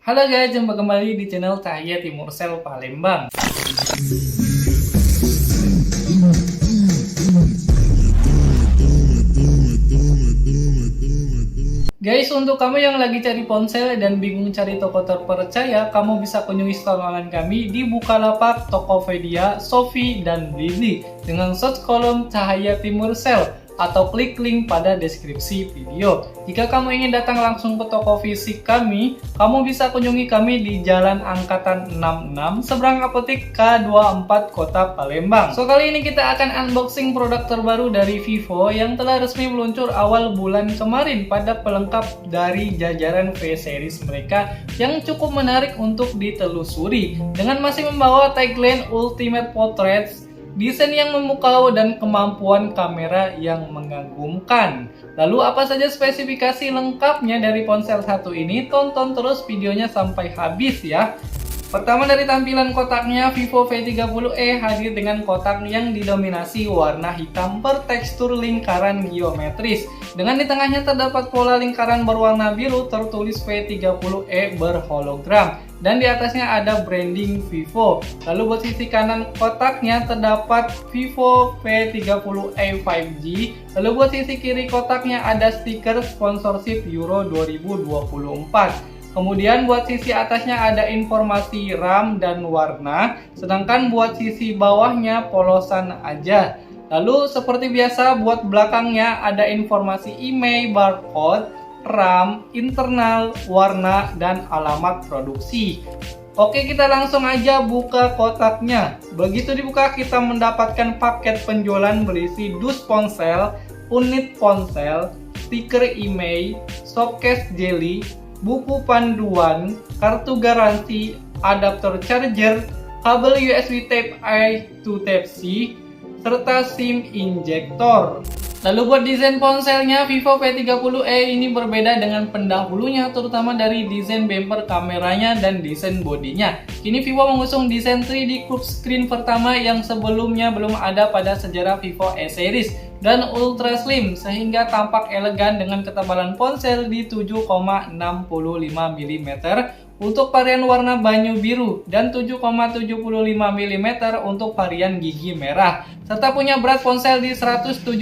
Halo guys, jumpa kembali di channel Cahaya Timursel Palembang. Guys, untuk kamu yang lagi cari ponsel dan bingung cari toko terpercaya, kamu bisa kunjungi store online kami di Bukalapak, Tokopedia, Shopee, dan Blibli dengan search kolom Cahaya Timursel atau klik link pada deskripsi video. Jika kamu ingin datang langsung ke toko fisik kami, kamu bisa kunjungi kami di Jalan Angkatan 66 seberang apotek K24 Kota Palembang. So kali ini kita akan unboxing produk terbaru dari Vivo yang telah resmi meluncur awal bulan kemarin pada pelengkap dari jajaran V series mereka yang cukup menarik untuk ditelusuri dengan masih membawa tagline Ultimate Portraits, desain yang memukau, dan kemampuan kamera yang mengagumkan. Lalu apa saja spesifikasi lengkapnya dari ponsel satu ini? Tonton terus videonya sampai habis ya. Pertama, dari tampilan kotaknya, Vivo V30e hadir dengan kotak yang didominasi warna hitam bertekstur lingkaran geometris. Dengan di tengahnya terdapat pola lingkaran berwarna biru tertulis V30e berhologram. Dan di atasnya ada branding Vivo. Lalu buat sisi kanan kotaknya terdapat Vivo V30e 5G. Lalu buat sisi kiri kotaknya ada stiker sponsorship Euro 2024. Kemudian buat sisi atasnya ada informasi RAM dan warna, sedangkan buat sisi bawahnya polosan aja. Lalu seperti biasa buat belakangnya ada informasi email, barcode, RAM, internal, warna, dan alamat produksi. Oke, kita langsung aja buka kotaknya. Begitu dibuka, kita mendapatkan paket penjualan berisi dus ponsel, unit ponsel, stiker email, softcase jelly, buku panduan, kartu garansi, adaptor charger, kabel USB Type-A to Type-C, serta SIM injektor. Lalu buat desain ponselnya, Vivo V30e ini berbeda dengan pendahulunya, terutama dari desain bumper kameranya dan desain bodinya. Kini Vivo mengusung desain 3D curved screen pertama yang sebelumnya belum ada pada sejarah Vivo E series dan ultra slim, sehingga tampak elegan dengan ketebalan ponsel di 7,65 mm untuk varian warna banyu biru dan 7,75 mm untuk varian gigi merah, serta punya berat ponsel di 179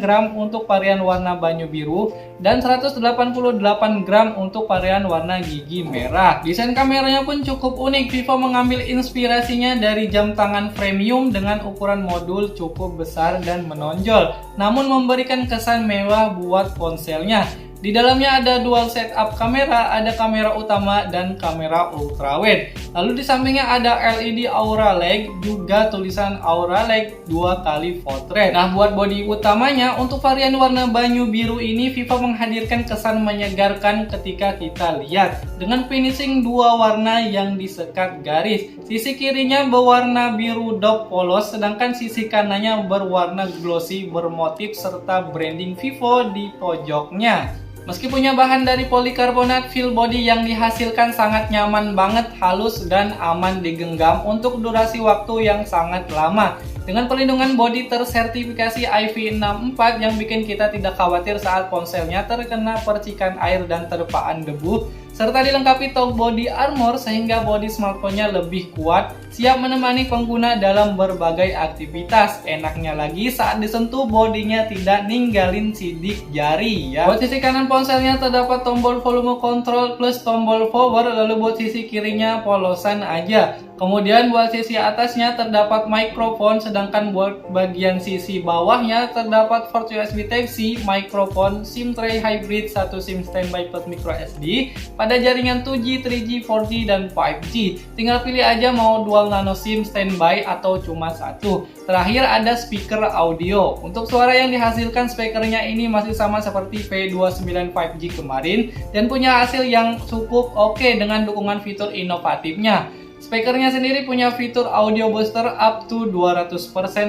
gram untuk varian warna banyu biru dan 188 gram untuk varian warna gigi merah. Desain kameranya pun cukup unik. Vivo mengambil inspirasinya dari jam tangan premium dengan ukuran modul cukup besar dan menonjol, namun memberikan kesan mewah buat ponselnya. Di dalamnya ada dual setup kamera, ada kamera utama dan kamera ultrawide. Lalu di sampingnya ada LED Aura Lag, juga tulisan Aura Lag 2 kali portrait. Nah, buat bodi utamanya, untuk varian warna banyu biru ini Vivo menghadirkan kesan menyegarkan ketika kita lihat dengan finishing dua warna yang disekat garis. Sisi kirinya berwarna biru dop polos, sedangkan sisi kanannya berwarna glossy bermotif serta branding Vivo di pojoknya. Meski punya bahan dari polikarbonat, feel body yang dihasilkan sangat nyaman banget, halus dan aman digenggam untuk durasi waktu yang sangat lama. Dengan perlindungan bodi tersertifikasi IP64 yang bikin kita tidak khawatir saat ponselnya terkena percikan air dan terpaan debu, serta dilengkapi top body armor sehingga bodi smartphone-nya lebih kuat, siap menemani pengguna dalam berbagai aktivitas. Enaknya lagi saat disentuh bodinya tidak ninggalin sidik jari ya. Buat sisi kanan ponselnya terdapat tombol volume control plus tombol power, lalu buat sisi kirinya polosan aja. Kemudian buat sisi atasnya terdapat mikrofon, sedangkan buat bagian sisi bawahnya terdapat port USB Type-C, mikrofon, SIM tray hybrid, satu SIM standby plus micro SD pada jaringan 2G, 3G, 4G, dan 5G. Tinggal pilih aja mau dual nano SIM standby atau cuma satu. Terakhir ada speaker audio. Untuk suara yang dihasilkan speakernya ini masih sama seperti V29 5G kemarin dan punya hasil yang cukup oke dengan dukungan fitur inovatifnya. Speakernya sendiri punya fitur audio booster up to 200%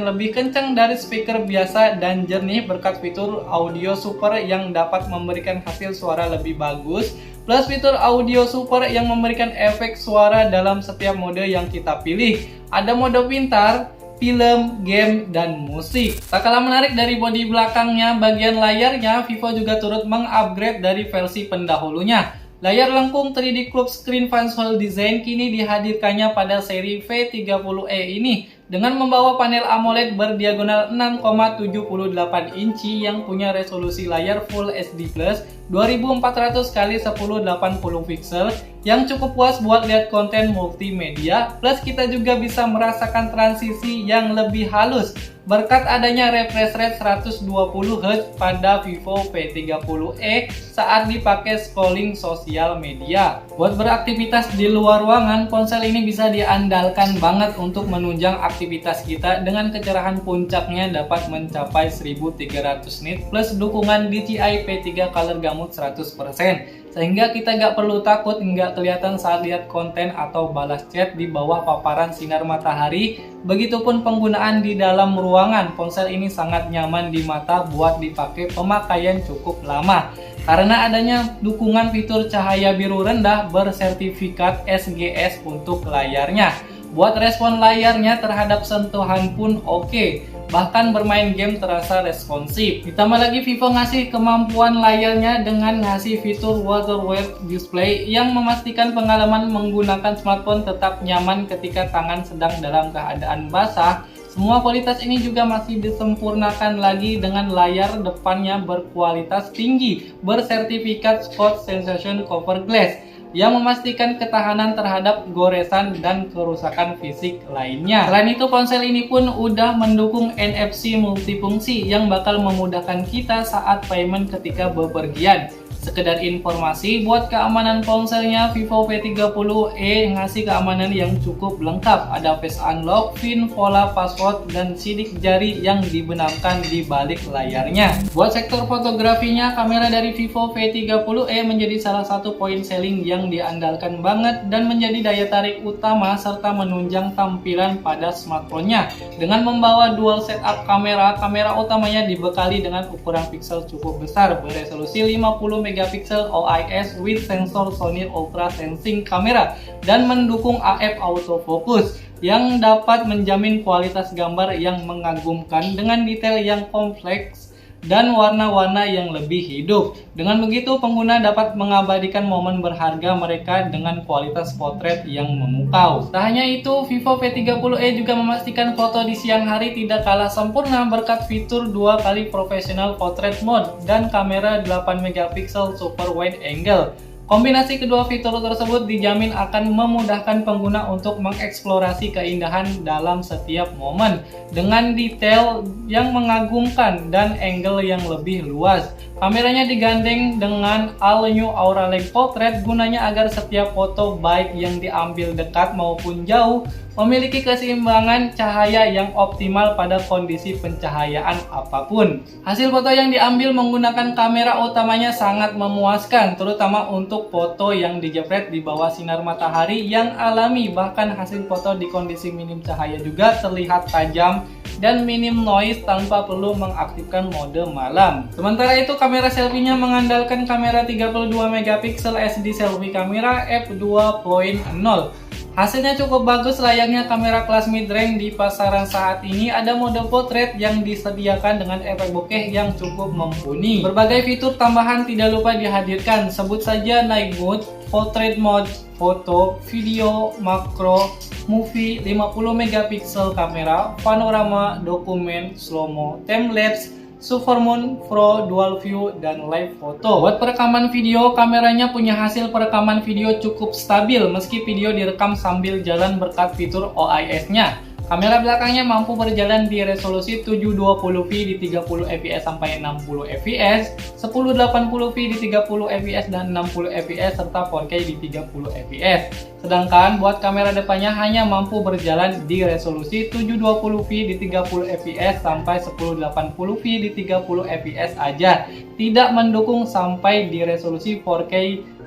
lebih kencang dari speaker biasa dan jernih berkat fitur audio super yang dapat memberikan hasil suara lebih bagus, plus fitur audio super yang memberikan efek suara dalam setiap mode yang kita pilih. Ada mode pintar, film, game, dan musik. Tak kalah menarik dari bodi belakangnya, bagian layarnya Vivo juga turut mengupgrade dari versi pendahulunya. Layar lengkung 3D Curved Screen Console Design kini dihadirkannya pada seri V30e ini dengan membawa panel AMOLED berdiagonal 6,78 inci yang punya resolusi layar Full HD Plus 2400x1080 pixel yang cukup puas buat lihat konten multimedia, plus kita juga bisa merasakan transisi yang lebih halus berkat adanya refresh rate 120Hz pada Vivo V30e saat dipakai scrolling sosial media. Buat beraktivitas di luar ruangan, ponsel ini bisa diandalkan banget untuk menunjang aktivitas kita dengan kecerahan puncaknya dapat mencapai 1300 nit plus dukungan DCI P3 Color Gamut 100%. Sehingga kita gak perlu takut nggak kelihatan saat lihat konten atau balas chat di bawah paparan sinar matahari. Begitupun penggunaan di dalam ruangan, ponsel ini sangat nyaman di mata buat dipakai pemakaian cukup lama. Karena adanya dukungan fitur cahaya biru rendah bersertifikat SGS untuk layarnya. Buat respon layarnya terhadap sentuhan pun oke. Bahkan bermain game terasa responsif. Ditambah lagi Vivo ngasih kemampuan layarnya dengan ngasih fitur water wave display yang memastikan pengalaman menggunakan smartphone tetap nyaman ketika tangan sedang dalam keadaan basah. Semua kualitas ini juga masih disempurnakan lagi dengan layar depannya berkualitas tinggi bersertifikat Spot Sensation Cover Glass yang memastikan ketahanan terhadap goresan dan kerusakan fisik lainnya. Selain itu, ponsel ini pun udah mendukung NFC multifungsi yang bakal memudahkan kita saat payment ketika bepergian. Sekedar informasi, buat keamanan ponselnya, Vivo V30e ngasih keamanan yang cukup lengkap. Ada Face Unlock, PIN, Vola, password, dan sidik jari yang dibenamkan di balik layarnya. Buat sektor fotografinya, kamera dari Vivo V30e menjadi salah satu poin selling yang diandalkan banget dan menjadi daya tarik utama serta menunjang tampilan pada smartphone-nya. Dengan membawa dual setup kamera, kamera utamanya dibekali dengan ukuran piksel cukup besar beresolusi 50 megapiksel OIS with sensor Sony Ultra Sensing Camera dan mendukung AF autofocus yang dapat menjamin kualitas gambar yang mengagumkan dengan detail yang kompleks dan warna-warna yang lebih hidup. Dengan begitu, pengguna dapat mengabadikan momen berharga mereka dengan kualitas potret yang memukau. Tak hanya itu, Vivo V30e juga memastikan foto di siang hari tidak kalah sempurna berkat fitur 2 kali Professional Portrait Mode dan kamera 8 megapiksel Super Wide Angle. Kombinasi kedua fitur tersebut dijamin akan memudahkan pengguna untuk mengeksplorasi keindahan dalam setiap momen dengan detail yang mengagumkan dan angle yang lebih luas. Kameranya digandeng dengan All New Aura Lens Portrait gunanya agar setiap foto baik yang diambil dekat maupun jauh memiliki keseimbangan cahaya yang optimal pada kondisi pencahayaan apapun. Hasil foto yang diambil menggunakan kamera utamanya sangat memuaskan, terutama untuk foto yang dijepret di bawah sinar matahari yang alami. Bahkan hasil foto di kondisi minim cahaya juga terlihat tajam dan minim noise tanpa perlu mengaktifkan mode malam. Sementara itu, kamera selfie-nya mengandalkan kamera 32 megapiksel SD selfie kamera f2.0. Hasilnya cukup bagus layaknya kamera kelas mid-range di pasaran saat ini. Ada mode portrait yang disediakan dengan efek bokeh yang cukup mumpuni. Berbagai fitur tambahan tidak lupa dihadirkan, sebut saja night mode, portrait mode, foto, video, makro, movie, 50 megapiksel kamera, panorama, dokumen, slow-mo, time-lapse, Supermoon Pro Dual View, dan Live Photo. Buat perekaman video, kameranya punya hasil perekaman video cukup stabil meski video direkam sambil jalan berkat fitur OIS-nya. Kamera belakangnya mampu berjalan di resolusi 720p di 30 fps sampai 60 fps, 1080p di 30 fps dan 60 fps serta 4K di 30 fps. Sedangkan buat kamera depannya hanya mampu berjalan di resolusi 720p di 30 fps sampai 1080p di 30 fps aja. Tidak mendukung sampai di resolusi 4K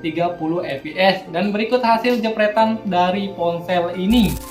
30 fps. Dan berikut hasil jepretan dari ponsel ini.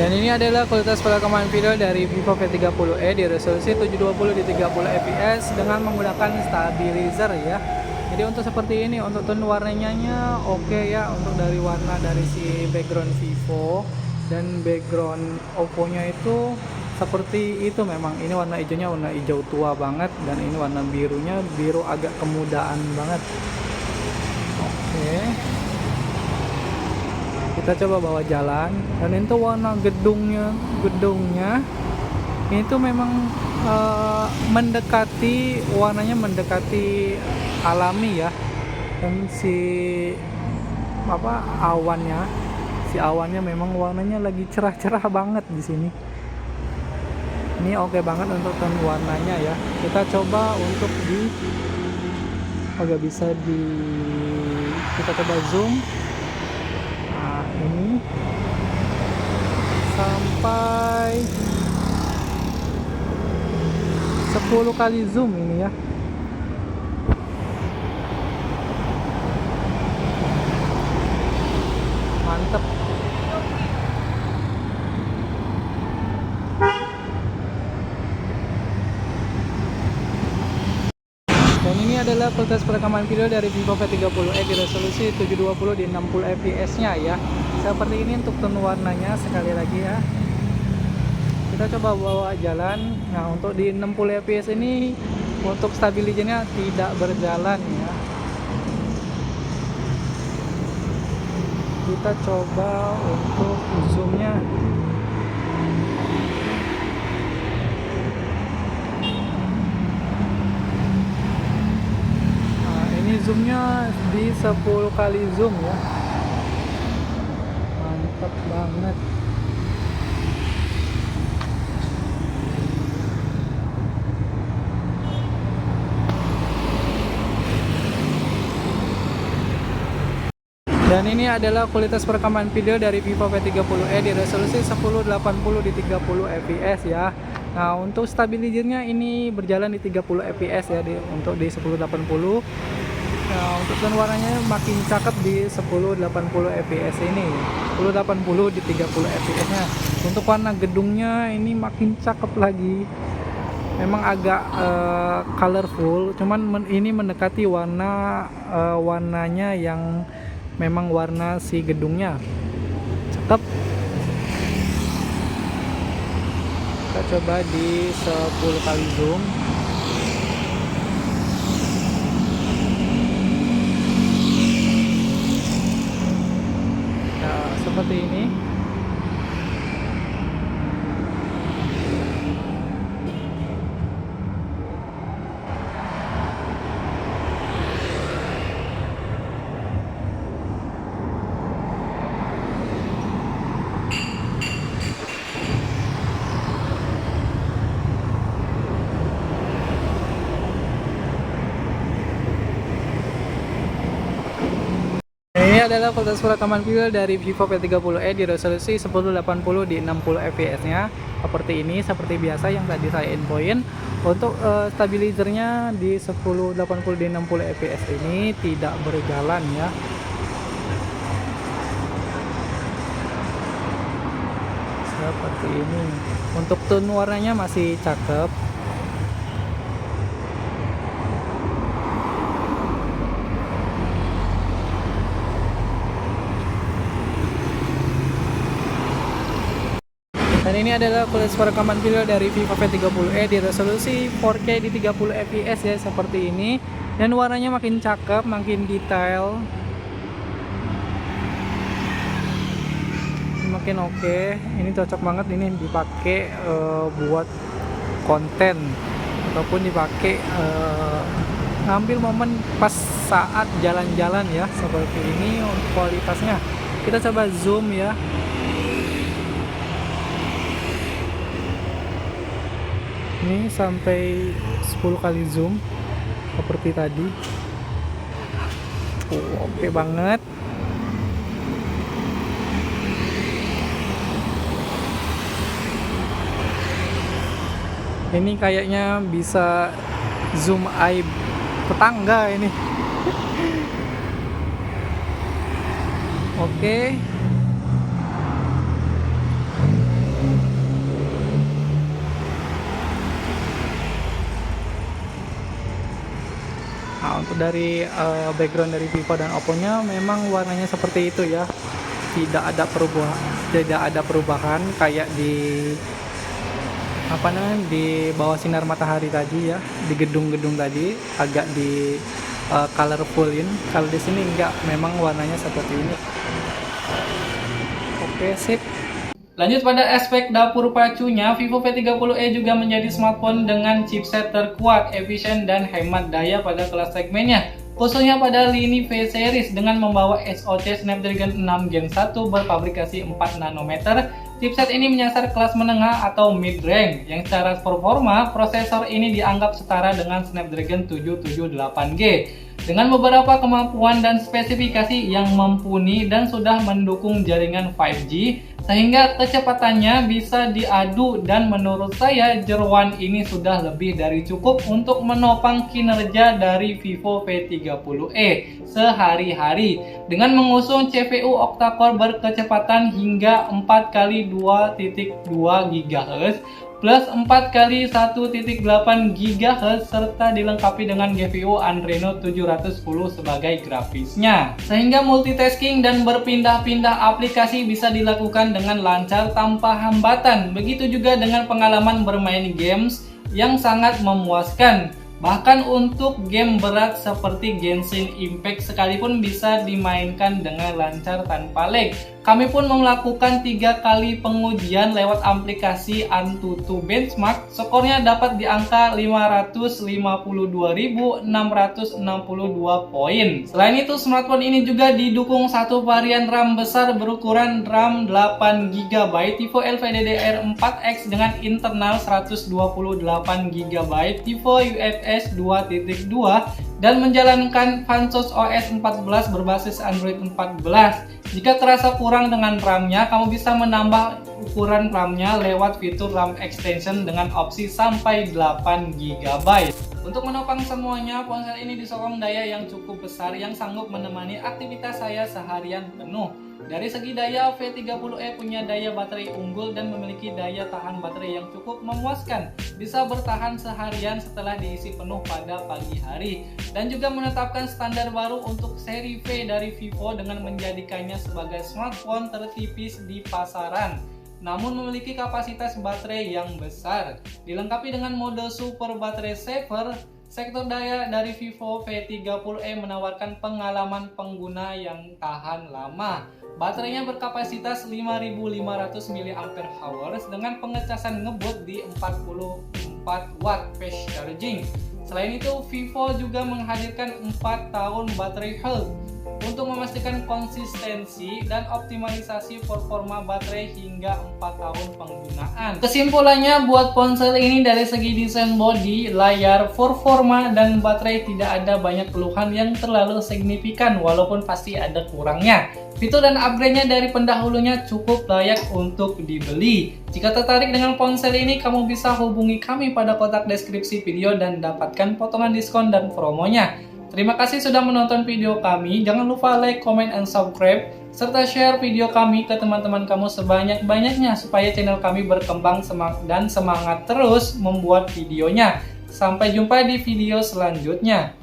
Dan ini adalah kualitas perekaman video dari Vivo V30e di resolusi 720 di 30 fps dengan menggunakan stabilizer ya. Jadi untuk seperti ini, untuk tone warnanya oke ya, untuk dari warna dari si background Vivo dan background Oppo-nya itu seperti itu. Memang ini warna hijaunya warna hijau tua banget, dan ini warna birunya biru agak kemudaan banget. Oke, kita coba bawa jalan. Dan itu warna gedungnya itu memang mendekati, warnanya mendekati alami ya. Dan si awannya memang warnanya lagi cerah-cerah banget di sini. Ini oke banget untuk tone warnanya ya. Kita coba untuk kita coba zoom. Nah, ini sampai 10 kali zoom ini ya. Mantep. Dan ini adalah kualitas perekaman video dari Vivo V30e di resolusi 720 di 60 fps nya ya. Seperti ini untuk tone warnanya. Sekali lagi ya, kita coba bawa jalan. Nah, untuk di 60 fps ini untuk stabilizernya tidak berjalan ya. Kita coba untuk zoomnya. Nah, ini zoomnya di 10 kali zoom ya. Mantap banget. Dan ini adalah kualitas perekaman video dari Vivo V30e di resolusi 1080 di 30 fps ya. Nah, untuk stabilizernya ini berjalan di 30 fps ya, untuk di 1080. Nah, untuk tone warnanya makin cakep di 1080 fps ini. 1080 di 30 fps nya. Untuk warna gedungnya ini makin cakep lagi. Memang agak colorful, cuman ini mendekati warnanya yang memang warna si gedungnya cakep. Kita coba di 10 kali zoom. Nah, seperti ini. Ini adalah kualitas perekaman video dari Vivo V30e di resolusi 1080 di 60 fps nya. Seperti ini, seperti biasa yang tadi saya infoin. Untuk stabilizernya di 1080 di 60 fps ini tidak berjalan ya. Seperti ini. Untuk tone warnanya masih cakep. Dan ini adalah kualitas perekaman video dari Vivo V30e di resolusi 4K di 30 fps ya, seperti ini. Dan warnanya makin cakep, makin detail, makin oke. Ini cocok banget ini dipakai buat konten, ataupun dipakai ngambil momen pas saat jalan-jalan ya. Seperti ini untuk kualitasnya. Kita coba zoom ya. Ini sampai 10 kali zoom seperti tadi. Oke banget. Ini kayaknya bisa zoom aib tetangga ini. Oke. Nah, untuk dari background dari Vivo dan Oppo-nya memang warnanya seperti itu ya. Tidak ada perubahan kayak di di bawah sinar matahari tadi ya, di gedung-gedung tadi agak di colorfulin. Kalau di sini enggak, memang warnanya seperti ini. Oke, sip. Lanjut pada aspek dapur pacunya, Vivo V30e juga menjadi smartphone dengan chipset terkuat, efisien, dan hemat daya pada kelas segmennya. Khususnya pada lini V series dengan membawa SoC Snapdragon 6 Gen 1 berfabrikasi 4 nanometer. Chipset ini menyasar kelas menengah atau mid-range, yang secara performa prosesor ini dianggap setara dengan Snapdragon 778G. Dengan beberapa kemampuan dan spesifikasi yang mumpuni dan sudah mendukung jaringan 5G, sehingga kecepatannya bisa diadu, dan menurut saya jeroan ini sudah lebih dari cukup untuk menopang kinerja dari Vivo V30e sehari-hari dengan mengusung CPU octa-core berkecepatan hingga 4x2.2 GHz plus 4x1.8 GHz serta dilengkapi dengan GPU Adreno 710 sebagai grafisnya. Sehingga multitasking dan berpindah-pindah aplikasi bisa dilakukan dengan lancar tanpa hambatan. Begitu juga dengan pengalaman bermain games yang sangat memuaskan. Bahkan untuk game berat seperti Genshin Impact sekalipun bisa dimainkan dengan lancar tanpa lag. Kami pun melakukan 3 kali pengujian lewat aplikasi AnTuTu Benchmark. Skornya dapat di angka 552.662 poin. Selain itu, smartphone ini juga didukung satu varian RAM besar berukuran RAM 8GB tipe LPDDR4X dengan internal 128GB tipe UFS 2.2 dan menjalankan Vansos OS 14 berbasis Android 14. Jika terasa kurang dengan RAM-nya, kamu bisa menambah ukuran RAM-nya lewat fitur RAM extension dengan opsi sampai 8GB. Untuk menopang semuanya, ponsel ini disokong daya yang cukup besar yang sanggup menemani aktivitas saya seharian penuh. Dari segi daya, V30e punya daya baterai unggul dan memiliki daya tahan baterai yang cukup memuaskan. Bisa bertahan seharian setelah diisi penuh pada pagi hari. Dan juga menetapkan standar baru untuk seri V dari Vivo dengan menjadikannya sebagai smartphone tertipis di pasaran, namun memiliki kapasitas baterai yang besar. Dilengkapi dengan mode Super Battery Saver, sektor daya dari Vivo V30e menawarkan pengalaman pengguna yang tahan lama. Baterainya berkapasitas 5.500 mAh dengan pengecasan ngebut di 44 watt fast charging. Selain itu, Vivo juga menghadirkan 4 tahun baterai health untuk memastikan konsistensi dan optimalisasi performa baterai hingga 4 tahun penggunaan. Kesimpulannya, buat ponsel ini dari segi desain bodi, layar, performa, dan baterai tidak ada banyak keluhan yang terlalu signifikan, walaupun pasti ada kurangnya. Fitur dan upgrade-nya dari pendahulunya cukup layak untuk dibeli. Jika tertarik dengan ponsel ini, kamu bisa hubungi kami pada kotak deskripsi video dan dapatkan potongan diskon dan promonya. Terima kasih sudah menonton video kami. Jangan lupa like, comment, and subscribe, serta share video kami ke teman-teman kamu sebanyak-banyaknya supaya channel kami berkembang dan semangat terus membuat videonya. Sampai jumpa di video selanjutnya.